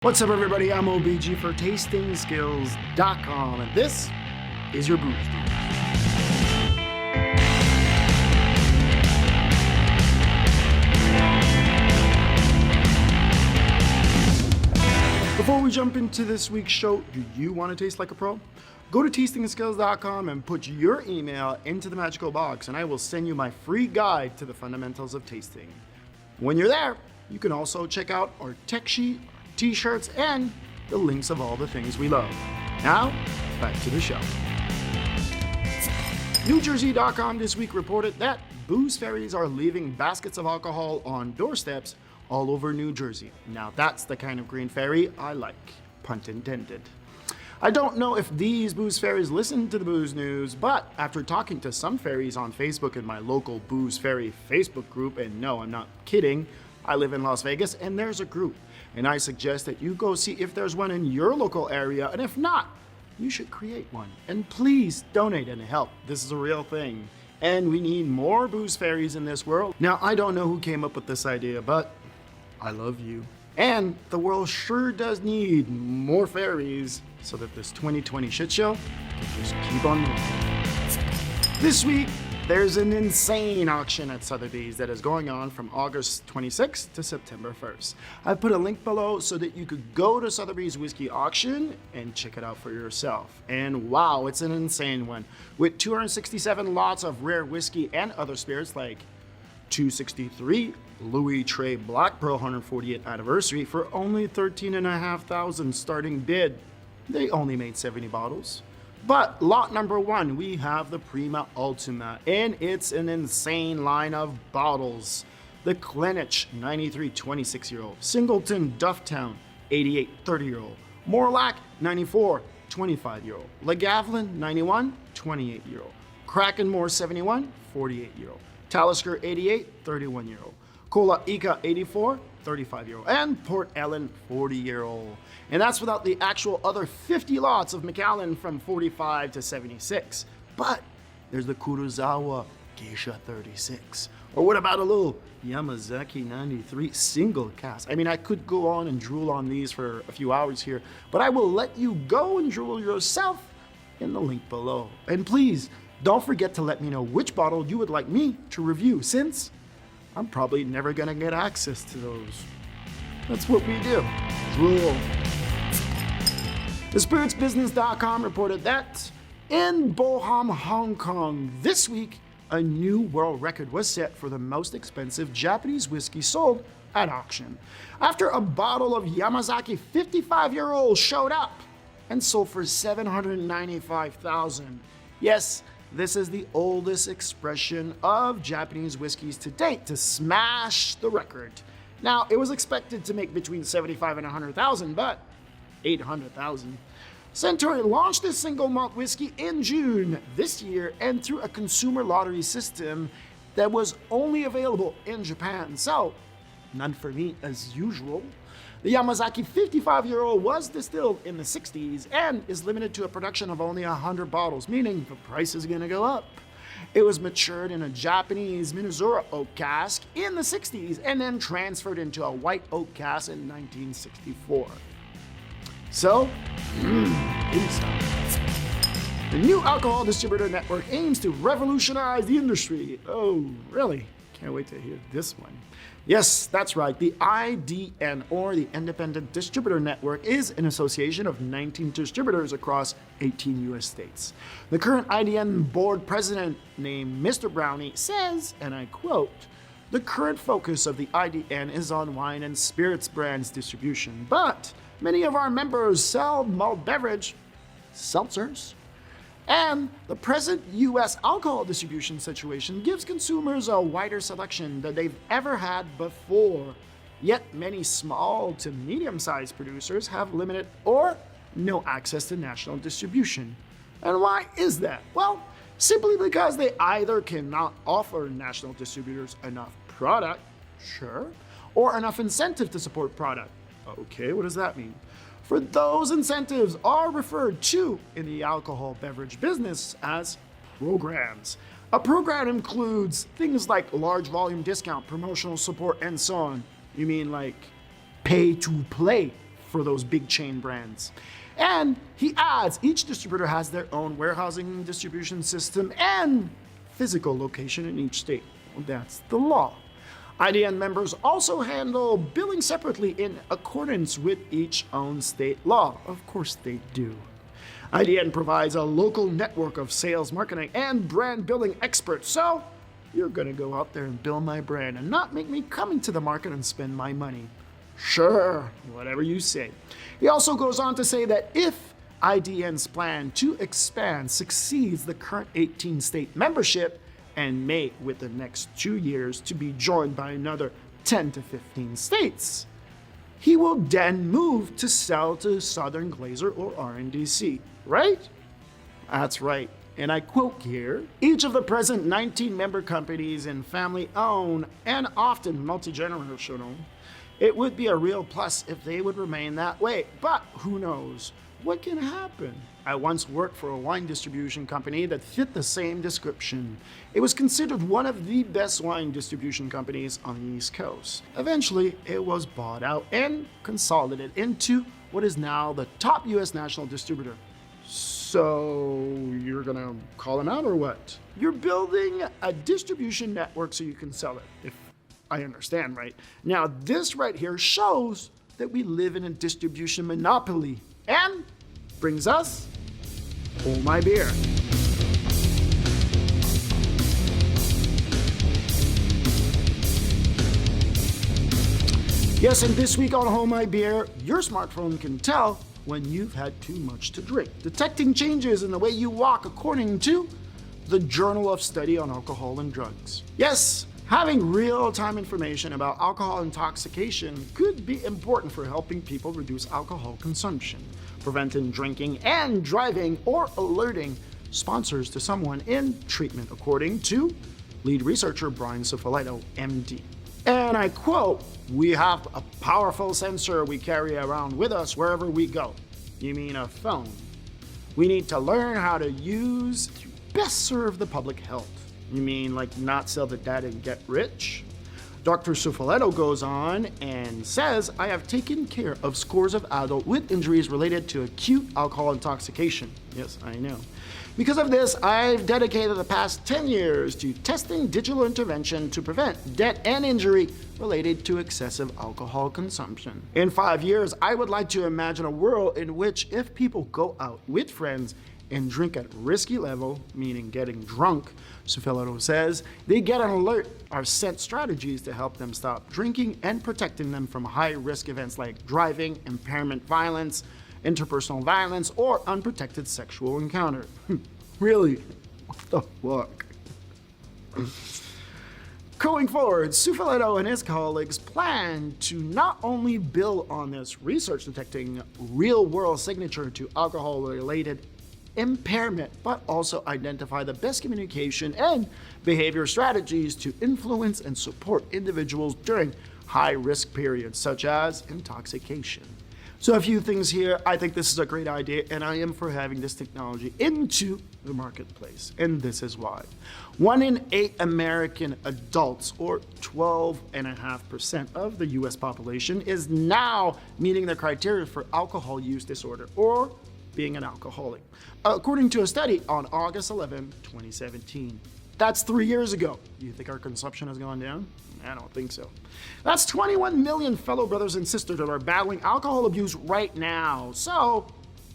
What's up, everybody? I'm OBG for TastingSkills.com, and this is your Booze News. Before we jump into this week's show, do you want to taste like a pro? Go to TastingSkills.com and put your email into the magical box, and I will send you my free guide to the fundamentals of tasting. When you're there, you can also check out our tech sheet, t-shirts, and the links of all the things we love. Now, back to the show. NewJersey.com this week reported that booze fairies are leaving baskets of alcohol on doorsteps all over New Jersey. Now that's the kind of green fairy I like, pun intended. I don't know if these booze fairies listen to the Booze News, but after talking to some fairies on Facebook in my local Booze Fairy Facebook group, and no, I'm not kidding, I live in Las Vegas and there's a group. And I suggest that you go see if there's one in your local area, and if not, you should create one. And please donate and help. This is a real thing. And we need more booze fairies in this world. Now, I don't know who came up with this idea, but I love you. And the world sure does need more fairies so that this 2020 shit show can just keep on moving. This week, there's an insane auction at Sotheby's that is going on from August 26th to September 1st. I put a link below so that you could go to Sotheby's Whiskey auction and check it out for yourself. And wow, it's an insane one. With 267 lots of rare whiskey and other spirits like 263 Louis Trey Black Pearl 148th anniversary for only $13,500 starting bid. They only made 70 bottles. But lot number one, we have the Prima Ultima, and it's an insane line of bottles. The Clenich 93 26-year-old, Singleton Dufftown 88 30-year-old, Morlack 94 25-year-old, Lagavulin 91 28-year-old, Krakenmore 71 48-year-old, Talisker 88 31-year-old, Kola Ika 84 35-year-old, and Port Ellen 40-year-old. And that's without the actual other 50 lots of Macallan from 45 to 76. But there's the Kurosawa Geisha 36. Or what about a little Yamazaki 93 single cask? I mean, I could go on and drool on these for a few hours here, but I will let you go and drool yourself in the link below. And please, don't forget to let me know which bottle you would like me to review, since I'm probably never gonna get access to those. That's what we do. Drool. TheSpiritsBusiness.com reported that in Boham, Hong Kong, this week, a new world record was set for the most expensive Japanese whiskey sold at auction, after a bottle of Yamazaki 55-year-old showed up and sold for $795,000. Yes, this is the oldest expression of Japanese whiskeys to date to smash the record. Now, it was expected to make between $75,000 and $100,000, but $800,000. Centauri launched this single malt whiskey in June this year, and through a consumer lottery system that was only available in Japan. So, none for me as usual. The Yamazaki 55-year-old was distilled in the 60s and is limited to a production of only 100 bottles, meaning the price is gonna go up. It was matured in a Japanese Minnesota oak cask in the 60s and then transferred into a white oak cask in 1964. So, the new alcohol distributor network aims to revolutionize the industry. Oh, really? Can't wait to hear this one. Yes, that's right. The IDN, or the Independent Distributor Network, is an association of 19 distributors across 18 U.S. states. The current IDN board president, named Mr. Brownie, says, and I quote, "The current focus of the IDN is on wine and spirits brands distribution, but many of our members sell malt beverage, seltzers, and the present U.S. alcohol distribution situation gives consumers a wider selection than they've ever had before. Yet many small to medium-sized producers have limited or no access to national distribution. And why is that? Well, simply because they either cannot offer national distributors enough product, sure, or enough incentive to support product. Okay, what does that mean? For those incentives are referred to in the alcohol beverage business as programs. A program includes things like large volume discount, promotional support, and so on. You mean like pay to play for those big chain brands. And he adds, each distributor has their own warehousing and distribution system and physical location in each state. Well, that's the law. IDN members also handle billing separately in accordance with each own state law. Of course they do. IDN provides a local network of sales, marketing, and brand building experts. So you're gonna go out there and build my brand and not make me come into the market and spend my money. Sure, whatever you say. He also goes on to say that if IDN's plan to expand succeeds the current 18-state membership and may, with the next 2 years, to be joined by another 10 to 15 states, he will then move to sell to Southern Glazer or RNDC, right? That's right. And I quote here, each of the present 19 member companies and family-owned and often multi-generational, it would be a real plus if they would remain that way. But who knows? What can happen? I once worked for a wine distribution company that fit the same description. It was considered one of the best wine distribution companies on the East Coast. Eventually, it was bought out and consolidated into what is now the top US national distributor. So you're gonna call them out or what? You're building a distribution network so you can sell it, if I understand right. Now this right here shows that we live in a distribution monopoly and brings us Hold My Beer. Yes, and this week on Hold My Beer, your smartphone can tell when you've had too much to drink, detecting changes in the way you walk according to the Journal of Study on Alcohol and Drugs. Yes, having real-time information about alcohol intoxication could be important for helping people reduce alcohol consumption, preventing drinking and driving, or alerting sponsors to someone in treatment, according to lead researcher Brian Cifolletto, MD. And I quote, "We have a powerful sensor we carry around with us wherever we go." You mean a phone? We need to learn how to use to best serve the public health. You mean like not sell the data and get rich? Dr. Cifolletto goes on and says, "I have taken care of scores of adults with injuries related to acute alcohol intoxication." Yes, I know. Because of this, I've dedicated the past 10 years to testing digital intervention to prevent death and injury related to excessive alcohol consumption. In 5 years, I would like to imagine a world in which if people go out with friends and drink at risky level, meaning getting drunk, Cifolletto says, they get an alert or sent strategies to help them stop drinking and protecting them from high-risk events like driving, impairment violence, interpersonal violence, or unprotected sexual encounter. Really? What the fuck? Going forward, Cifolletto and his colleagues plan to not only build on this research detecting real-world signature to alcohol-related impairment, but also identify the best communication and behavior strategies to influence and support individuals during high-risk periods, such as intoxication. So a few things here. I think this is a great idea, and I am for having this technology into the marketplace, and this is why. 1 in 8 American adults, or 12.5% of the US population, is now meeting the criteria for alcohol use disorder, or being an alcoholic, according to a study on August 11, 2017. That's 3 years ago. Do you think our consumption has gone down? I don't think so. That's 21 million fellow brothers and sisters that are battling alcohol abuse right now. So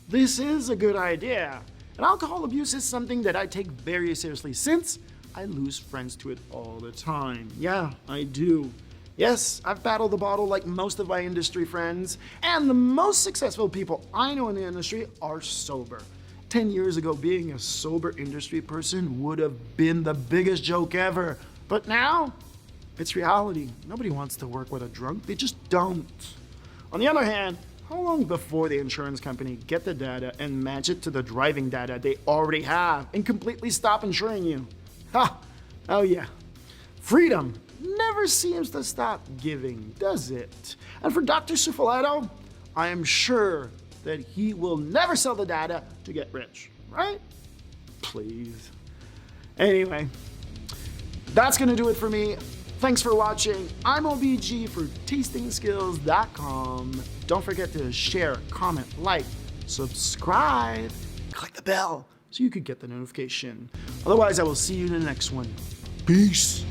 this is a good idea. And alcohol abuse is something that I take very seriously since I lose friends to it all the time. Yeah, I do. Yes, I've battled the bottle like most of my industry friends, and the most successful people I know in the industry are sober. 10 years ago, being a sober industry person would have been the biggest joke ever. But now, it's reality. Nobody wants to work with a drunk. They just don't. On the other hand, how long before the insurance company get the data and match it to the driving data they already have and completely stop insuring you? Ha! Oh yeah. Freedom never seems to stop giving, does it? And for Dr. Cifolletto, I am sure that he will never sell the data to get rich, right? Please. Anyway, that's gonna do it for me. Thanks for watching. I'm OBG for tastingskills.com. Don't forget to share, comment, like, subscribe, click the bell so you could get the notification. Otherwise, I will see you in the next one. Peace.